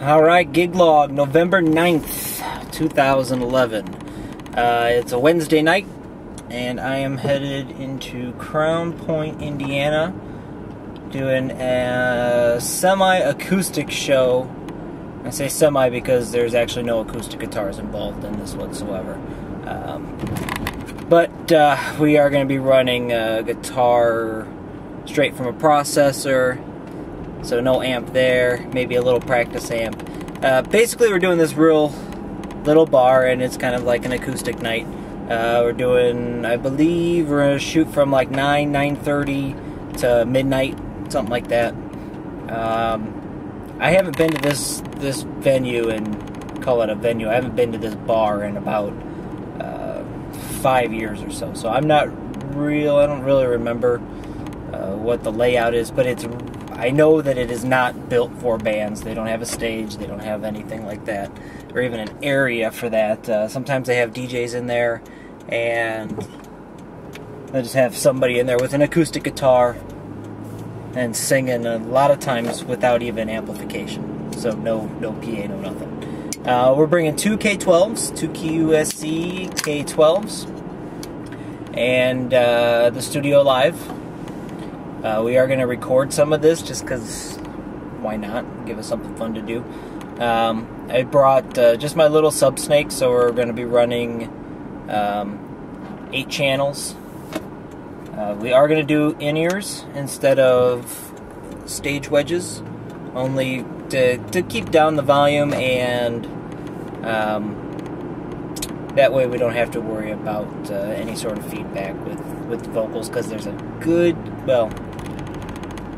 Alright, gig log, November 9th, 2011. It's a Wednesday night, and I am headed into Crown Point, Indiana, doing a semi-acoustic show. I say semi because there's actually no acoustic guitars involved in this whatsoever. But we are going to be running a guitar straight from a processor. So no amp there, maybe a little practice amp. Basically we're doing this real little bar, and it's kind of like an acoustic night. We're doing, I believe, we're going to shoot from like 9:30 to midnight, something like that. I haven't been to this venue, and call it a venue, I haven't been to this bar in about 5 years or so. So I don't really remember what the layout is, but I know that it is not built for bands. They don't have a stage, they don't have anything like that, or even an area for that. Sometimes they have DJs in there, and they just have somebody in there with an acoustic guitar and singing, a lot of times without even amplification. So no PA, no nothing. We're bringing two K12s, two QSC K12s, and the Studiolive. We are going to record some of this just because, why not? Give us something fun to do. I brought just my little sub snake, so we're going to be running 8 channels. We are going to do in-ears instead of stage wedges, only to keep down the volume, and that way we don't have to worry about any sort of feedback with the vocals, because there's a good, well,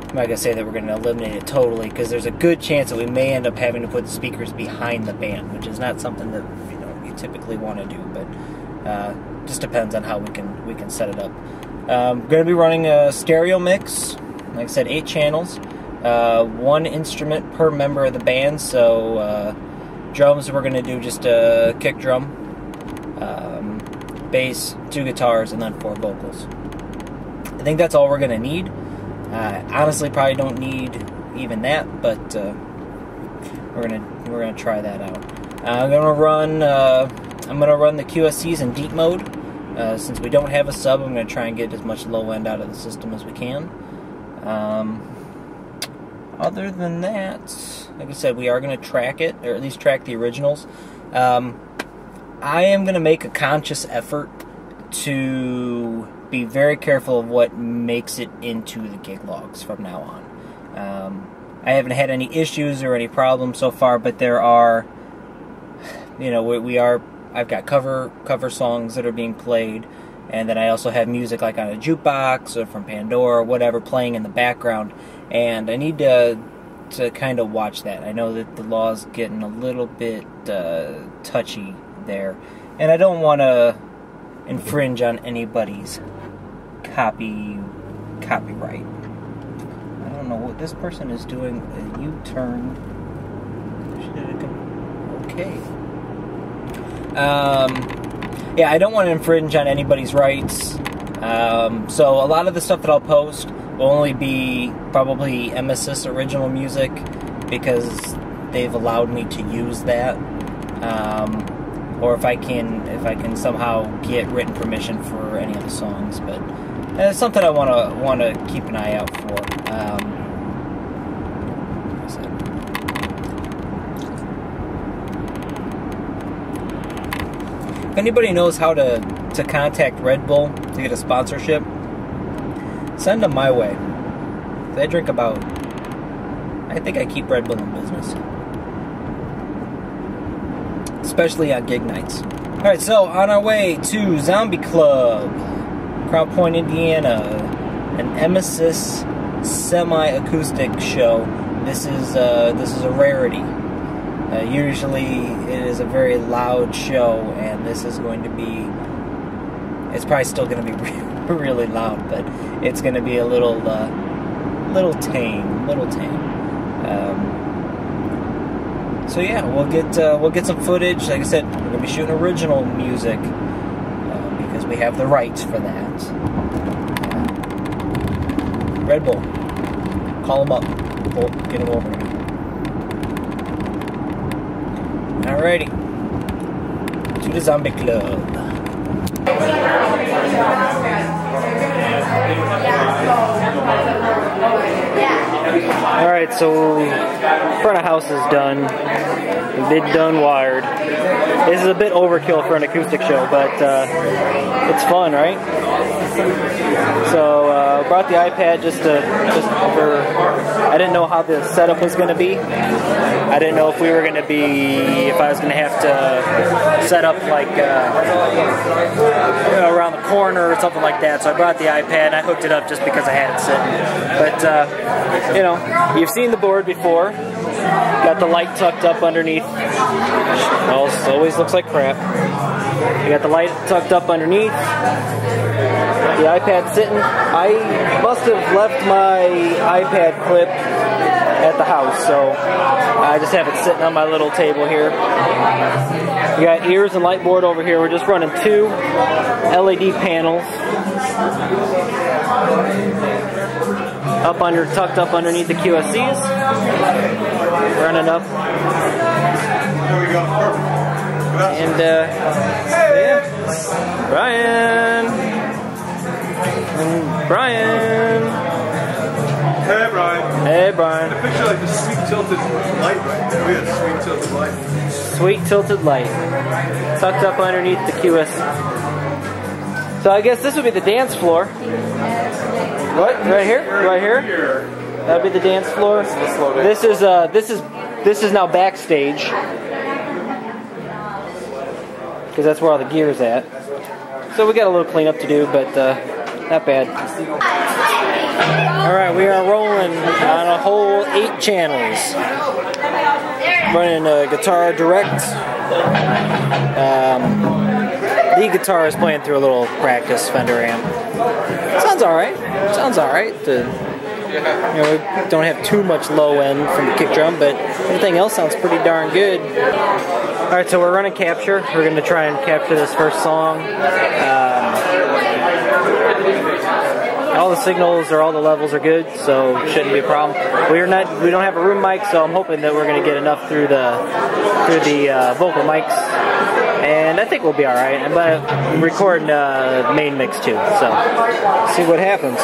I'm not going to say that we're going to eliminate it totally, because there's a good chance that we may end up having to put the speakers behind the band, which is not something that you typically want to do, but just depends on how we can set it up. We're going to be running a stereo mix, like I said, 8 channels, 1 instrument per member of the band. So drums, we're going to do just a kick drum, bass, 2 guitars, and then 4 vocals. I think that's all we're going to need. Honestly, probably don't need even that, but we're gonna try that out. I'm gonna run the QSCs in deep mode. Since we don't have a sub, I'm gonna try and get as much low end out of the system as we can. Other than that, like I said, we are gonna track it, or at least track the originals. I am gonna make a conscious effort to be very careful of what makes it into the gig logs from now on. I haven't had any issues or any problems so far, but there are, I've got cover songs that are being played, and then I also have music like on a jukebox or from Pandora or whatever playing in the background, and I need to kind of watch that. I know that the law's getting a little bit touchy there, and I don't want to infringe on anybody's copyright. I don't know what this person is doing. A U-turn. Okay. Yeah, I don't want to infringe on anybody's rights. So a lot of the stuff that I'll post will only be probably Emisis original music, because they've allowed me to use that. Or if I can somehow get written permission for any of the songs, but it's something I want to keep an eye out for. If anybody knows how to contact Red Bull to get a sponsorship, send them my way. I think I keep Red Bull in business, especially on gig nights. Alright, so on our way to Zombie Club, Crown Point, Indiana, an Emisis semi-acoustic show. This is a rarity. Usually it is a very loud show, and this is going to be, it's probably still going to be really loud, but it's going to be a little tame. So yeah, we'll get some footage. Like I said, we're gonna be shooting original music because we have the rights for that. Red Bull, call them up, get them over here. Alrighty. To the zombie club. Alright, so front of house is done. Been done wired. This is a bit overkill for an acoustic show, but it's fun, right? So brought the iPad just for. I didn't know how the setup was going to be. I didn't know if we were going to if I was going to have to set up like around the corner or something like that. So I brought the iPad and I hooked it up just because I had it sitting. But you know, you've seen the board before. Got the light tucked up underneath. Well, it always looks like crap. You got the light tucked up underneath. The iPad sitting. I must have left my iPad clip at the house, so I just have it sitting on my little table here. We got ears and light board over here. We're just running 2 LED panels tucked up underneath the QSCs. Running up. There we go. And yeah. Brian. Hey, Brian. Hey, Brian. I picture like the sweet tilted light right there. We had a sweet tilted light. Sweet tilted light. Tucked up underneath the QS. So I guess this would be the dance floor. What? Right here? Right here? That'd be the dance floor. This is now backstage. Because that's where all the gear's at. So we got a little cleanup to do, but not bad. Alright, we are rolling on a whole 8 channels. Running a guitar direct. The guitar is playing through a little practice Fender amp. Sounds alright. Sounds alright. You know, we don't have too much low end from the kick drum, but everything else sounds pretty darn good. Alright, so we're running capture. We're going to try and capture this first song. All the signals or all the levels are good, so it shouldn't be a problem. We don't have a room mic, so I'm hoping that we're going to get enough through the vocal mics, and I think we'll be all right. But I'm recording main mix too, so see what happens.